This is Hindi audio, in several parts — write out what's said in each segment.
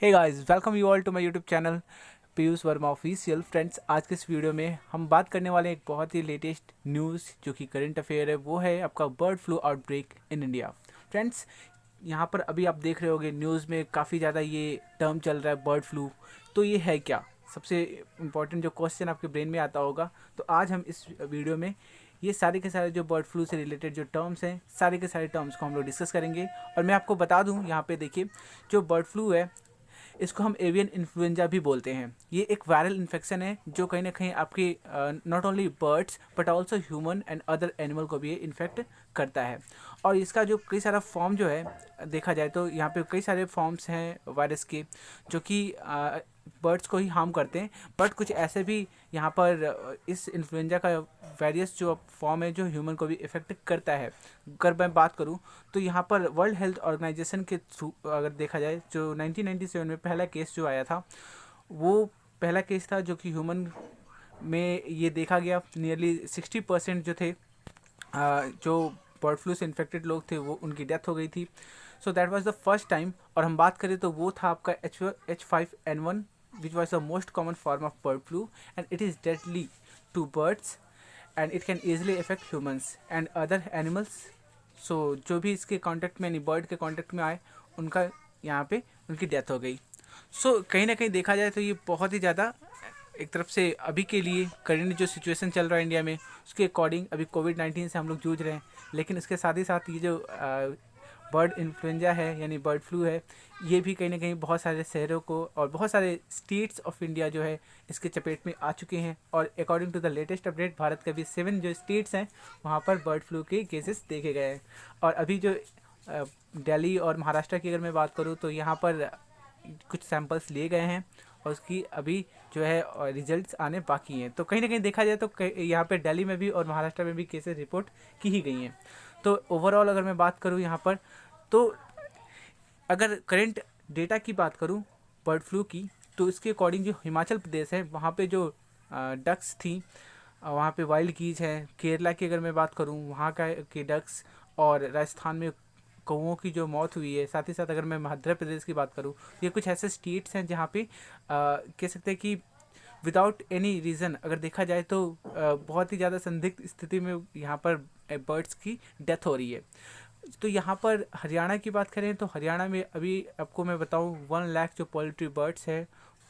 Hey guys, welcome you all to my YouTube channel Piyush Verma official. Friends, आज के इस वीडियो में हम बात करने वाले हैं एक बहुत ही लेटेस्ट न्यूज़ जो कि करंट अफेयर है। वो है आपका bird flu outbreak in India. Friends, यहाँ पर अभी आप देख रहे होंगे न्यूज़ में काफ़ी ज़्यादा ये टर्म चल रहा है बर्ड फ्लू। तो ये है क्या? सबसे इम्पॉर्टेंट जो क्वेश्चन आपके ब्रेन में आता होगा। तो आज हम इस वीडियो में ये सारे के सारे जो बर्ड फ्लू से रिलेटेड जो टर्म्स हैं, सारे के सारे टर्म्स को हम लोग डिस्कस करेंगे। और मैं आपको बता दूं, यहाँ पे देखिए, जो बर्ड फ्लू है इसको हम एवियन इन्फ्लुएंजा भी बोलते हैं। ये एक वायरल इन्फेक्शन है जो कहीं ना कहीं आपके not only birds but also human and other animal को भी ये इन्फेक्ट करता है। और इसका जो कई सारा फॉर्म जो है देखा जाए तो यहाँ पे कई सारे फॉर्म्स हैं वायरस के जो कि बर्ड्स को ही हार्म करते हैं। बट कुछ ऐसे भी यहाँ पर इस इन्फ्लुएंजा का वेरियस जो फॉर्म है जो ह्यूमन को भी इफेक्ट करता है। अगर मैं बात करूँ तो यहाँ पर वर्ल्ड हेल्थ ऑर्गेनाइजेशन के थ्रू अगर देखा जाए, जो 1997 में पहला केस जो आया था, वो पहला केस था जो कि ह्यूमन में ये देखा गया। नियरली 60% जो थे जो बर्ड फ्लू से इन्फेक्टेड लोग थे वो उनकी डेथ हो गई थी। So that was the first time. और हम बात करें तो वो था आपका H5N1 which was the most common form of bird flu, and it is deadly to birds and it can easily affect humans and other animals. So जो भी इसके कांटेक्ट में यानी बर्ड के कांटेक्ट में आए उनका यहाँ पे उनकी डेथ हो गई। कहीं ना कहीं देखा जाए तो ये बहुत ही ज़्यादा एक तरफ से अभी के लिए करंट जो सिचुएशन चल रहा है इंडिया में उसके अकॉर्डिंग अभी कोविड-19 से हम लोग जूझ रहे हैं। लेकिन इसके साथ ही साथ ये जो बर्ड इन्फ्लुएंजा है यानी बर्ड फ्लू है, ये भी कहीं ना कहीं बहुत सारे शहरों को और बहुत सारे स्टेट्स ऑफ इंडिया जो है इसके चपेट में आ चुके हैं। और according to the latest update, Bharat के भी 7 जो स्टेट्स हैं वहाँ पर बर्ड फ्लू के केसेस देखे गए हैं। और अभी जो दिल्ली और महाराष्ट्र की अगर मैं बात करूँ तो यहाँ पर कुछ सैंपल्स लिए गए हैं और उसकी अभी जो है रिजल्ट्स आने बाकी हैं। तो कहीं ना कहीं देखा जाए तो यहाँ पे दिल्ली में भी और महाराष्ट्र में भी केसेस रिपोर्ट की ही गई हैं। तो ओवरऑल अगर मैं बात करूँ यहाँ पर, तो अगर करंट डेटा की बात करूँ बर्ड फ्लू की, तो इसके अकॉर्डिंग जो हिमाचल प्रदेश है वहाँ पे जो डक्स थी, वहाँ पे वाइल्ड गीज है। केरला की अगर मैं बात करूँ वहाँ का के डक्स, और राजस्थान में कौओं की जो मौत हुई है। साथ ही साथ अगर मैं मध्य प्रदेश की बात करूँ, ये कुछ ऐसे स्टेट्स हैं जहाँ पे कह सकते हैं कि विदाउट एनी रीज़न अगर देखा जाए तो बहुत ही ज़्यादा संदिग्ध स्थिति में यहाँ पर बर्ड्स की डेथ हो रही है। तो यहाँ पर हरियाणा की बात करें तो हरियाणा में अभी आपको मैं बताऊँ 1 लाख जो पोल्ट्री बर्ड्स है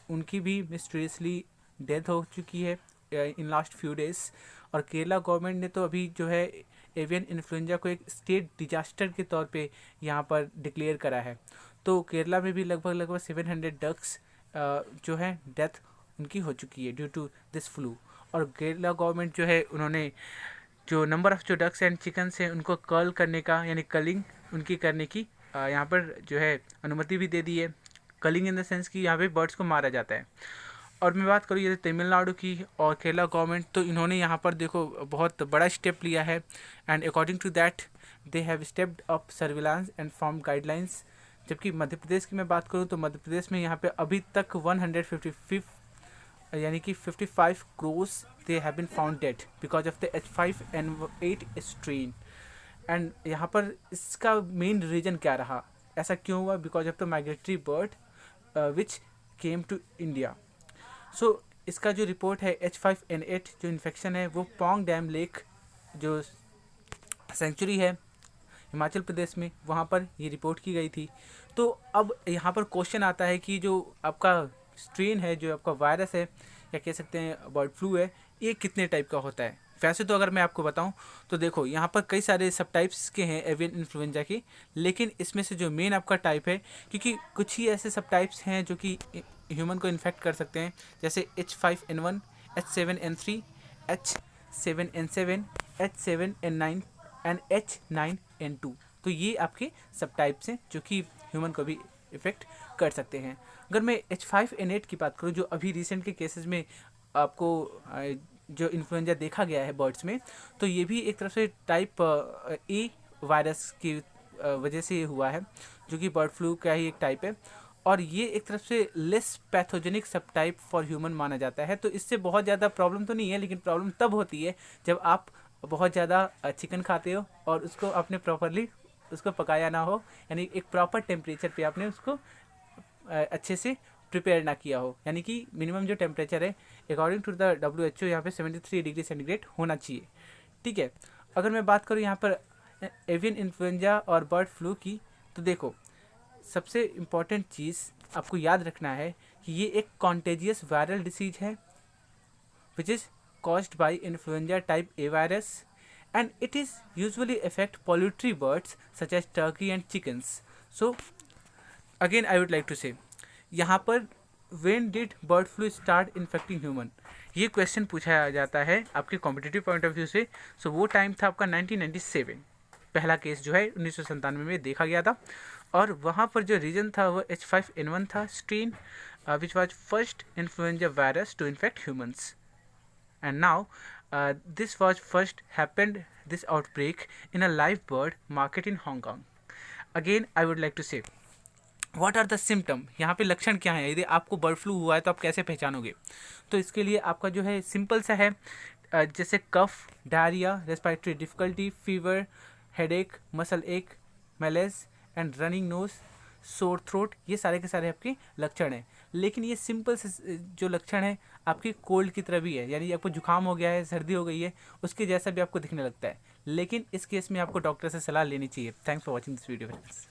उनकी भी मिस्टीरियसली डेथ हो चुकी है इन लास्ट फ्यू डेज। और केरला गवर्नमेंट ने तो अभी जो है एवियन इन्फ्लुएंजा को एक स्टेट डिजास्टर के तौर पे यहाँ पर डिक्लेयर करा है। तो केरला में भी लगभग 700 डक्स जो है डेथ उनकी हो चुकी है ड्यू टू दिस फ्लू। और केरला गवर्नमेंट जो है उन्होंने जो नंबर ऑफ़ जो डक्स एंड चिकन्स हैं उनको कर्ल करने का यानी कलिंग उनकी करने की यहाँ पर जो है अनुमति भी दे दी है। कलिंग इन द सेंस कि यहाँ पे बर्ड्स को मारा जाता है। और मैं बात करूँ जैसे तमिलनाडु की और केरला गवर्नमेंट, तो इन्होंने यहाँ पर देखो बहुत बड़ा स्टेप लिया है। And according to that they have stepped up surveillance and form guidelines. जबकि मध्य प्रदेश की मैं बात करूँ तो मध्य प्रदेश में यहाँ पे अभी तक 155 यानी कि 55 crows they have been found dead because of the H5N8 strain. And यहाँ पर इसका मेन रीज़न क्या रहा, ऐसा क्यों हुआ? Because of the migratory bird which came to India. इसका जो रिपोर्ट है H5N8 जो इन्फेक्शन है वो पोंग डैम लेक जो सेंचुरी है हिमाचल प्रदेश में, वहाँ पर ये रिपोर्ट की गई थी। तो अब यहाँ पर क्वेश्चन आता है कि जो आपका स्ट्रेन है, जो आपका वायरस है या कह सकते हैं बर्ड फ्लू है, ये कितने टाइप का होता है? वैसे तो अगर मैं आपको बताऊं तो देखो यहाँ पर कई सारे सब टाइप्स के हैं एवियन इन्फ्लुएंजा के, लेकिन इसमें से जो मेन आपका टाइप है, क्योंकि कुछ ही ऐसे सब टाइप्स हैं जो कि ह्यूमन को इन्फेक्ट कर सकते हैं, जैसे H5N1, H7N3, H7N7, H7N9 and H9N2। तो ये आपके सब टाइप्स हैं जो कि ह्यूमन को भी इफ़ेक्ट कर सकते हैं। अगर मैं H5N8 की बात करूँ जो अभी रिसेंट के केसेस में आपको जो इन्फ्लुएंजा देखा गया है बर्ड्स में, तो ये भी एक तरफ से टाइप ए वायरस की वजह से ये हुआ है, जो कि बर्ड फ्लू का ही एक टाइप है। और ये एक तरफ से लेस पैथोजेनिक सब टाइप फॉर ह्यूमन माना जाता है। तो इससे बहुत ज़्यादा प्रॉब्लम तो नहीं है, लेकिन प्रॉब्लम तब होती है जब आप बहुत ज़्यादा चिकन खाते हो और उसको आपने प्रॉपरली उसको पकाया ना हो, यानी एक प्रॉपर टेम्परेचर पे आपने उसको अच्छे से प्रिपेयर ना किया हो, यानी कि मिनिमम जो टेम्परेचर है अकॉर्डिंग टू द WHO यहाँ पे 73 डिग्री सेंटीग्रेड होना चाहिए। ठीक है, अगर मैं बात करूँ यहाँ पर एवियन इन्फ्लुएंजा और बर्ड फ्लू की, तो देखो सबसे इम्पॉर्टेंट चीज़ आपको याद रखना है कि ये एक कॉन्टेजियस वायरल डिसीज है which is caused by influenza type A virus, and it is usually affect poultry birds such as turkey and chickens. So again I would like to say यहाँ पर when did bird flu start infecting human, ये क्वेश्चन पूछा जाता है आपके कॉम्पिटिटिव पॉइंट ऑफ व्यू से। सो वो टाइम था आपका 1997, पहला केस जो है 1997 में देखा गया था, और वहाँ पर जो रीजन था वो H5N1 था strain which was first influenza virus to infect humans, and now this was first happened this outbreak in a live bird market in Hong Kong. Again I would like to say what are the symptom, यहाँ पे लक्षण क्या है, यदि आपको बर्ड फ्लू हुआ है तो आप कैसे पहचानोगे। तो इसके लिए आपका जो है सिंपल सा है, जैसे cough, diarrhoea, respiratory difficulty, fever, headache, muscle ache, malaise and running nose, sore throat, ये सारे के सारे आपके लक्षण हैं। लेकिन ये सिंपल से जो लक्षण है आपकी कोल्ड की तरह भी है, यानी आपको जुकाम हो गया है, सर्दी हो गई है, उसके जैसा भी आपको दिखने लगता है, लेकिन इस केस में आपको डॉक्टर से सलाह लेनी चाहिए। Thanks for watching this video friends.